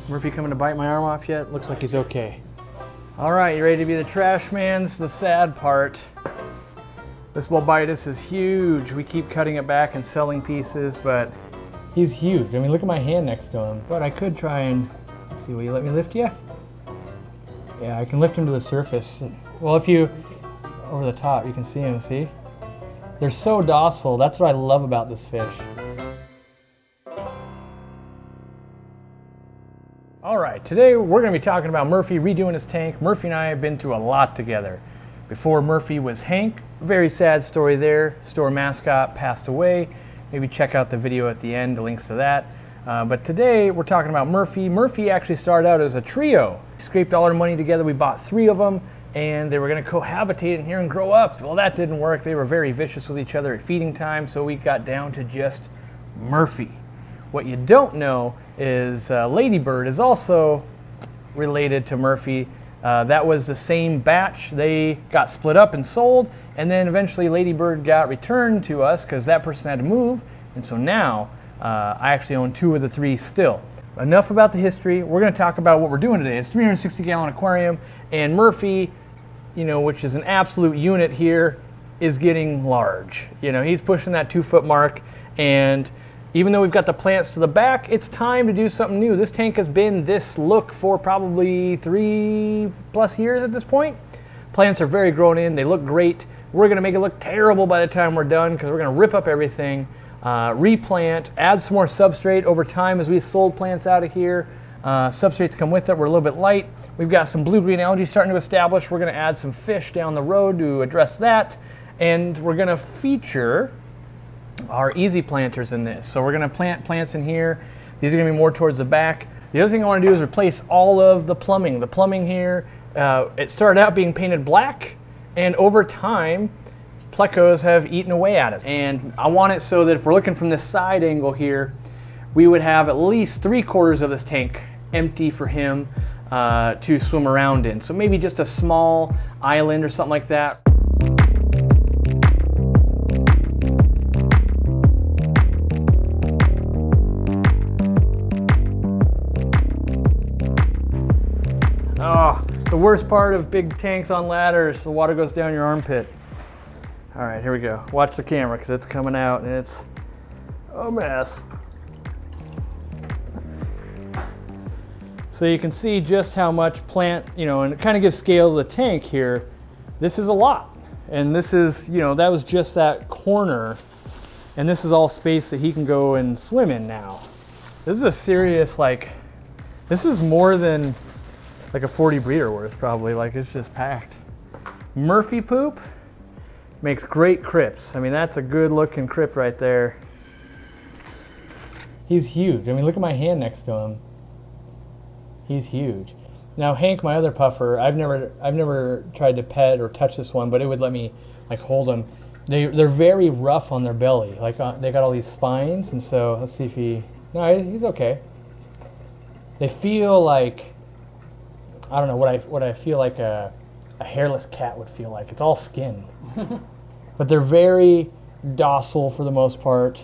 Murphy coming to bite my arm off yet? Looks like he's okay. All right, you ready to be the trash man's the sad part. This Bulbitis is huge. We keep cutting it back and selling pieces, but he's huge. I mean, look at my hand next to him. But I could try and, let's see, will you let me lift you? Yeah, I can lift him to the surface. Well, if you, over the top, you can see him, see? They're so docile. That's what I love about this fish. All right, today we're gonna be talking about Murphy redoing his tank. Murphy and I have been through a lot together. Before Murphy was Hank, very sad story there. Store mascot passed away. Maybe check out the video at the end, the links to that. But today we're talking about Murphy. Murphy actually started out as a trio. We scraped all our money together, we bought 3 of them, and they were gonna cohabitate in here and grow up. Well, that didn't work. They were very vicious with each other at feeding time, so we got down to just Murphy. What you don't know is Ladybird is also related to Murphy. That was the same batch. They got split up and sold, and then eventually Ladybird got returned to us because that person had to move, and so now I actually own 2 of the 3 still. Enough about the history. We're going to talk about what we're doing today. It's a 360-gallon aquarium, and Murphy, you know, which is an absolute unit here, is getting large. You know, he's pushing that 2-foot mark, and even though we've got the plants to the back, it's time to do something new. This tank has been this look for probably 3+ years at this point. Plants are very grown in, they look great. We're gonna make it look terrible by the time we're done because we're gonna rip up everything, replant, add some more substrate over time as we sold plants out of here. Substrates come with it, we're a little bit light. We've got some blue-green algae starting to establish. We're gonna add some fish down the road to address that. And we're gonna feature our easy planters in this. So we're gonna plant plants in here. These are gonna be more towards the back. The other thing I wanna do is replace all of the plumbing. The plumbing here, it started out being painted black, and over time, plecos have eaten away at it. And I want it so that if we're looking from this side angle here, we would have at least 3/4 of this tank empty for him to swim around in. So maybe just a small island or something like that. Oh, the worst part of big tanks on ladders, the water goes down your armpit. All right, here we go. Watch the camera because it's coming out and it's a mess. So you can see just how much plant, you know, and it kind of gives scale to the tank here. This is a lot. And this is, you know, that was just that corner. And this is all space that he can go and swim in now. This is a serious, like, this is more than like a 40 breeder worth probably, like it's just packed. Murphy poop makes great crypts. I mean, that's a good looking crypt right there. He's huge. I mean, look at my hand next to him. He's huge. Now Hank, my other puffer, I've never tried to pet or touch this one, but it would let me like hold him. They're very rough on their belly. Like they got all these spines, and so let's see if no, he's okay. They feel like, I don't know what I feel like a hairless cat would feel like. It's all skin. But they're very docile for the most part.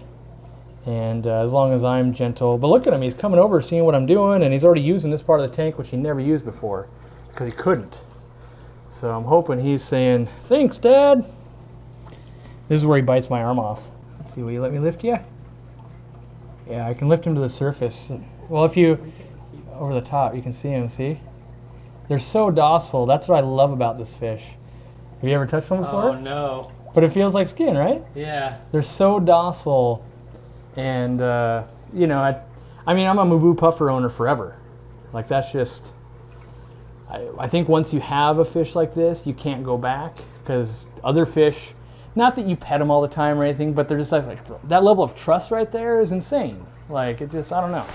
And as long as I'm gentle. But look at him, he's coming over, seeing what I'm doing, and he's already using this part of the tank, which he never used before, because he couldn't. So I'm hoping he's saying, "Thanks, Dad." This is where he bites my arm off. Let's see, will you let me lift you? Yeah, I can lift him to the surface. Well, if you, over the top, you can see him, see? They're so docile. That's what I love about this fish. Have you ever touched one before? Oh, no. But it feels like skin, right? Yeah. They're so docile. And, you know, I mean, I'm a Mubu puffer owner forever. Like, that's just, I think once you have a fish like this, you can't go back. Because other fish, not that you pet them all the time or anything, but they're just like that level of trust right there is insane. Like, it just, I don't know.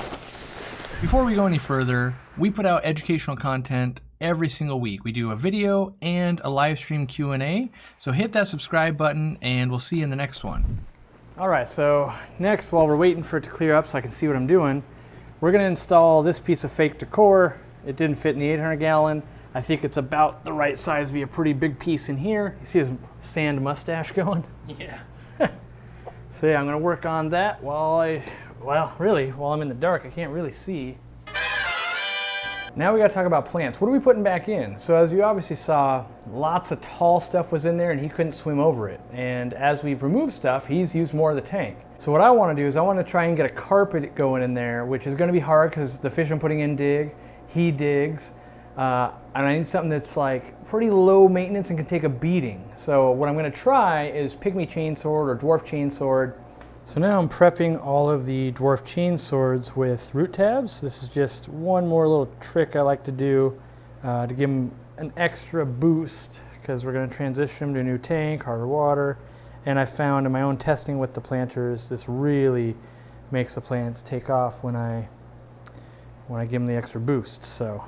Before we go any further, we put out educational content every single week. We do a video and a live stream Q&A. So hit that subscribe button and we'll see you in the next one. All right, so next, while we're waiting for it to clear up so I can see what I'm doing, we're gonna install this piece of fake decor. It didn't fit in the 800 gallon. I think it's about the right size to be a pretty big piece in here. You see his sand mustache going? Yeah. So yeah, I'm gonna work on that while I'm in the dark. I can't really see. Now we got to talk about plants. What are we putting back in? So as you obviously saw, lots of tall stuff was in there and he couldn't swim over it. And as we've removed stuff, he's used more of the tank. So what I want to do is I want to try and get a carpet going in there, which is going to be hard because the fish I'm putting in dig, he digs, and I need something that's like pretty low maintenance and can take a beating. So what I'm going to try is pygmy chainsword or dwarf chainsword. So now I'm prepping all of the dwarf chainswords with root tabs. This is just one more little trick I like to do to give them an extra boost because we're going to transition them to a new tank, harder water. And I found in my own testing with the planters, this really makes the plants take off when I give them the extra boost. So,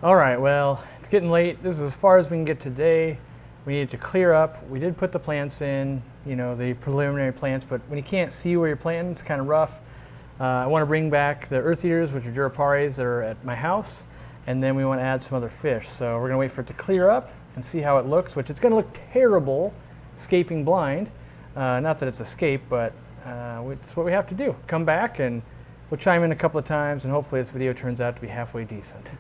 all right, well, it's getting late. This is as far as we can get today. We needed to clear up. We did put the plants in, you know, the preliminary plants, but when you can't see where you're planting, it's kind of rough. I want to bring back the earth eaters, which are Durapares that are at my house, and then we want to add some other fish. So we're going to wait for it to clear up and see how it looks, which it's going to look terrible escaping blind. Not that it's escape, but it's what we have to do. Come back and we'll chime in a couple of times, and hopefully this video turns out to be halfway decent.